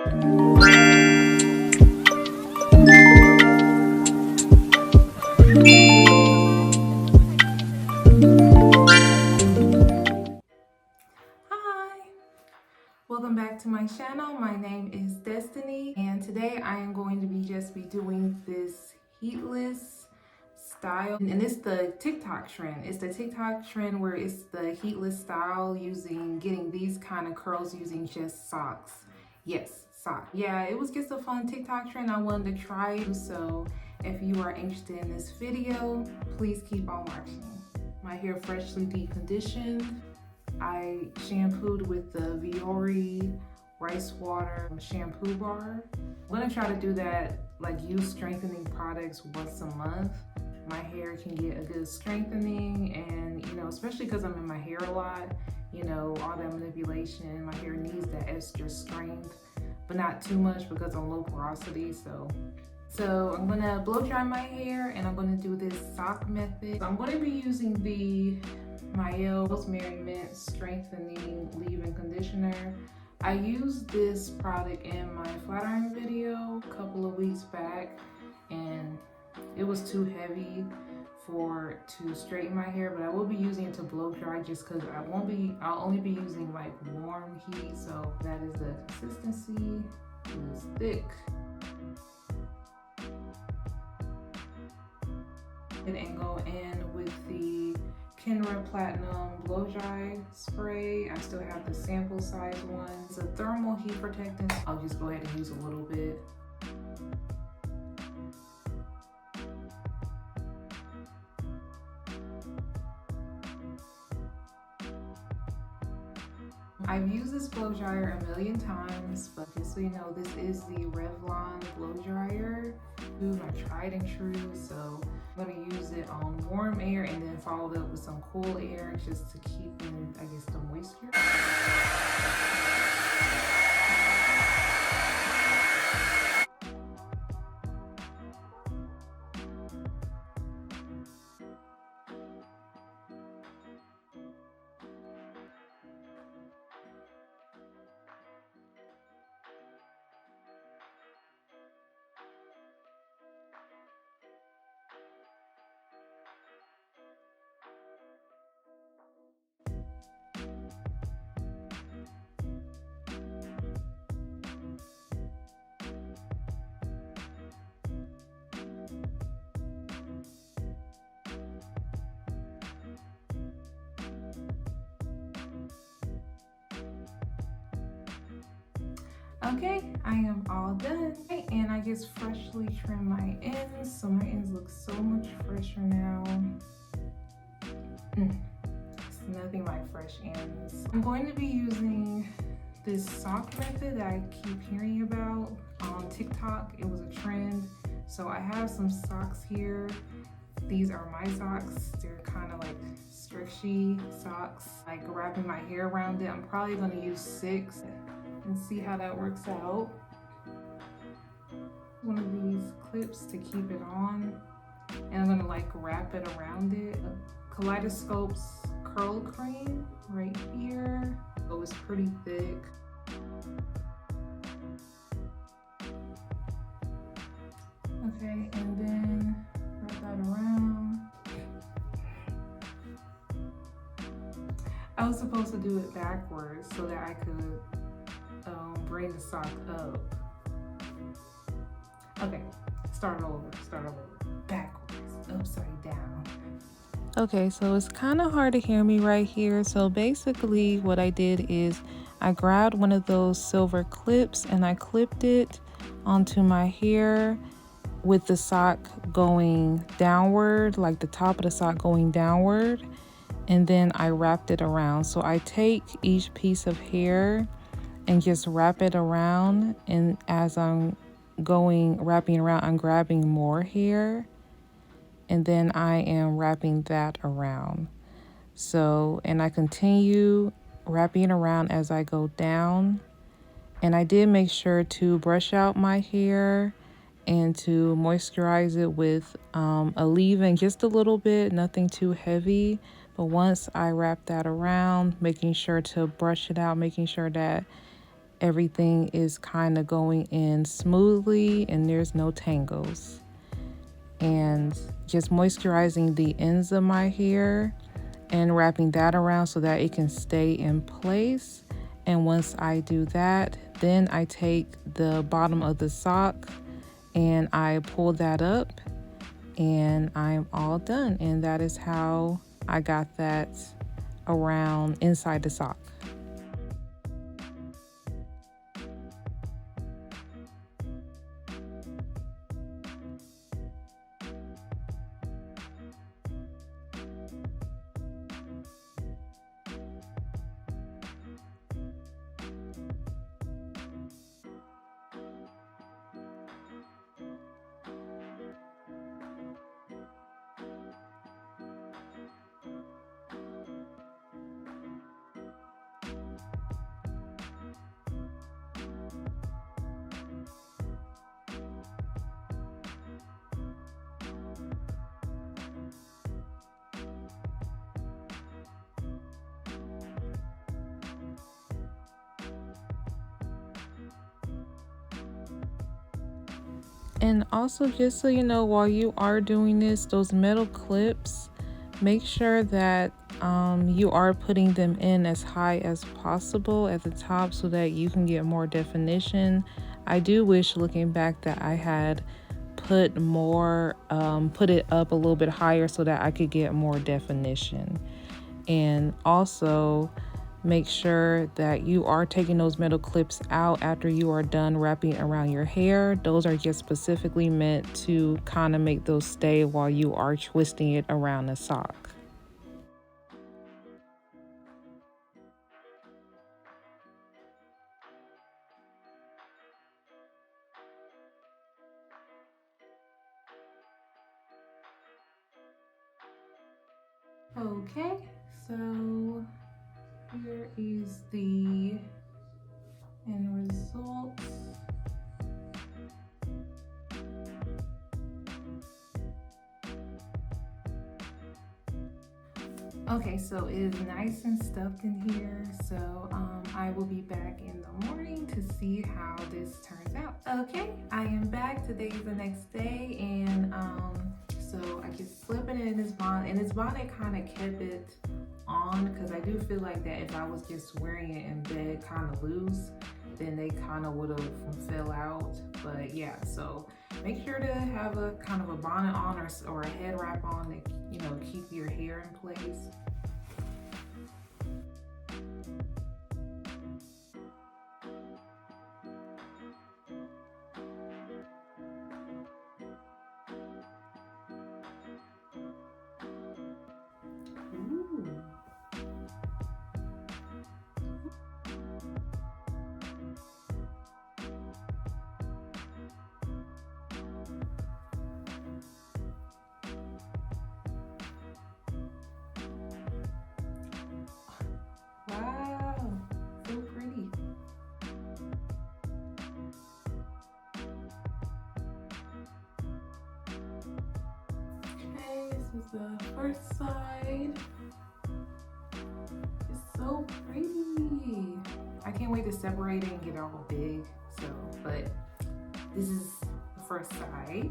Welcome back to my channel. My name is Destiny, and today I am going to be doing this heatless style, and it's the TikTok trend. It's the TikTok trend where it's the heatless style getting these kind of curls using just socks. Yes, socks. Yeah, it was just a fun TikTok trend. I wanted to try it. So if you are interested in this video, please keep on watching. My hair freshly deep conditioned. I shampooed with the Viore rice water shampoo bar. I'm gonna try to do that, like use strengthening products once a month. My hair can get a good strengthening, and you know, especially because I'm in my hair a lot, you know, all that manipulation, my hair needs that extra strength, but not too much because I'm low porosity. So I'm gonna blow dry my hair, and I'm gonna do this sock method. I'm gonna be using the Mielle Rosemary Mint Strengthening Leave-In Conditioner. I used this product in my flat iron video a couple of weeks back, and it was too heavy to straighten my hair, but I will be using it to blow dry just because I'll only be using like warm heat. So that is the consistency. It is thick. And go in with the Kenra Platinum Blow Dry Spray. I still have the sample size one. It's a thermal heat protectant. I'll just go ahead and use a little bit. I've used this blow dryer a million times, but just so you know, this is the Revlon blow dryer. My tried and true, so I'm gonna use it on warm air and then follow it up with some cool air just to keep in, I guess, the moisture. Okay, I am all done. Okay, and I just freshly trimmed my ends, so my ends look so much fresher now. It's nothing like fresh ends. I'm going to be using this sock method that I keep hearing about on TikTok. It was a trend. So I have some socks here. These are my socks. They're kind of like stretchy socks. Like wrapping my hair around it. I'm probably going to use 6 and see how that works out. One of these clips to keep it on, and I'm gonna like wrap it around it. Kaleidoscope's curl cream right here. Oh, it's pretty thick. Okay, and then wrap that around. I was supposed to do it backwards so that I could bring the sock up. Okay, start over, backwards, upside down. Okay, so it's kind of hard to hear me right here. So basically what I did is I grabbed one of those silver clips and I clipped it onto my hair with the sock going downward, like the top of the sock going downward, and then I wrapped it around. So I take each piece of hair and just wrap it around, and as I'm wrapping around, I'm grabbing more hair, and then I am wrapping that around. So, and I continue wrapping it around as I go down, and I did make sure to brush out my hair and to moisturize it with a leave-in, just a little bit, nothing too heavy. But once I wrap that around, making sure to brush it out, making sure that everything is kind of going in smoothly and there's no tangles. And just moisturizing the ends of my hair and wrapping that around so that it can stay in place. And once I do that, then I take the bottom of the sock and I pull that up and I'm all done. And that is how I got that around inside the sock. And also, just so you know, while you are doing this, those metal clips, make sure that you are putting them in as high as possible at the top so that you can get more definition. I do wish, looking back, that I had put it up a little bit higher so that I could get more definition. And also, make sure that you are taking those metal clips out after you are done wrapping around your hair. Those are just specifically meant to kind of make those stay while you are twisting it around the sock. Okay, so here is the end result. Okay, so it is nice and stuffed in here. So I will be back in the morning to see how this turns out. Okay, I am back. Today is the next day, and so I just slip it in this bonnet, and this bonnet kind of kept it on because I do feel like that if I was just wearing it in bed kind of loose, then they kind of would have fell out. But yeah, so make sure to have a kind of a bonnet on or a head wrap on to, you know, keep your hair in place. Ooh. Wow, so pretty. Okay, this is the first side. It's so pretty. I can't wait to separate it and get it all big. So, but this is the first side.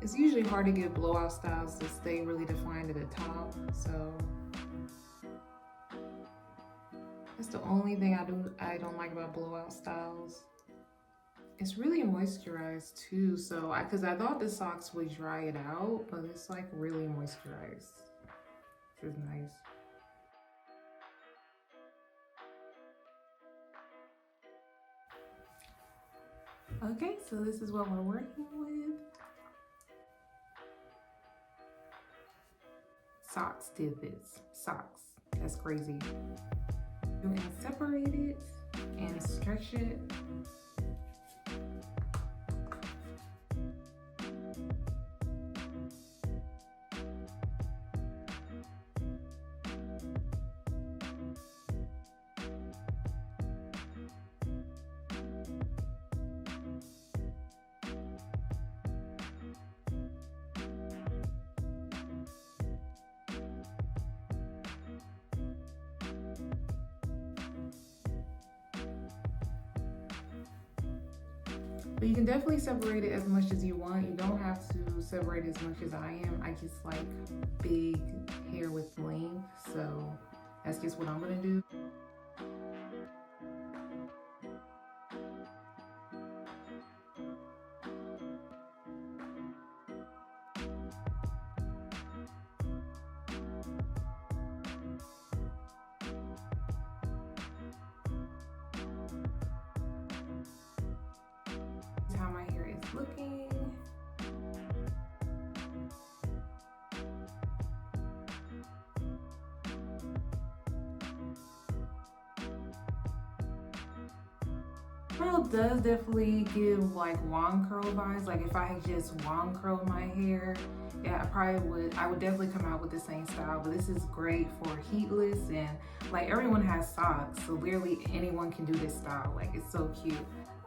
It's usually hard to get blowout styles to stay really defined at the top, so that's the only thing I don't like about blowout styles. It's really moisturized too, so because I thought the socks would dry it out, but it's like really moisturized. This is nice. Okay, so this is what we're working with. Socks did this. Socks. That's crazy. And separate it and stretch it. But you can definitely separate it as much as you want. You don't have to separate as much as I am. I just like big hair with length, so that's just what I'm gonna do. How my hair is looking. Curl does definitely give like wand curl vibes. Like if I had just wand curled my hair, yeah, I would definitely come out with the same style. But this is great for heatless, and like everyone has socks, so literally anyone can do this style. Like it's so cute.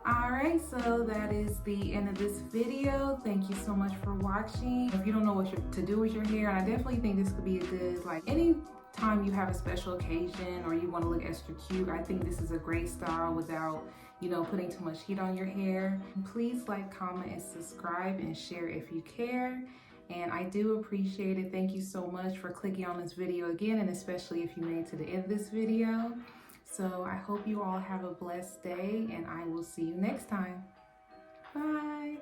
Alright, so that is the end of this video. Thank you so much for watching. If you don't know what to do with your hair, and I definitely think this could be a good, like any time you have a special occasion or you want to look extra cute, I think this is a great style without, you know, putting too much heat on your hair. Please like, comment, and subscribe and share if you care. And I do appreciate it. Thank you so much for clicking on this video again, and especially if you made it to the end of this video. So I hope you all have a blessed day, and I will see you next time. Bye.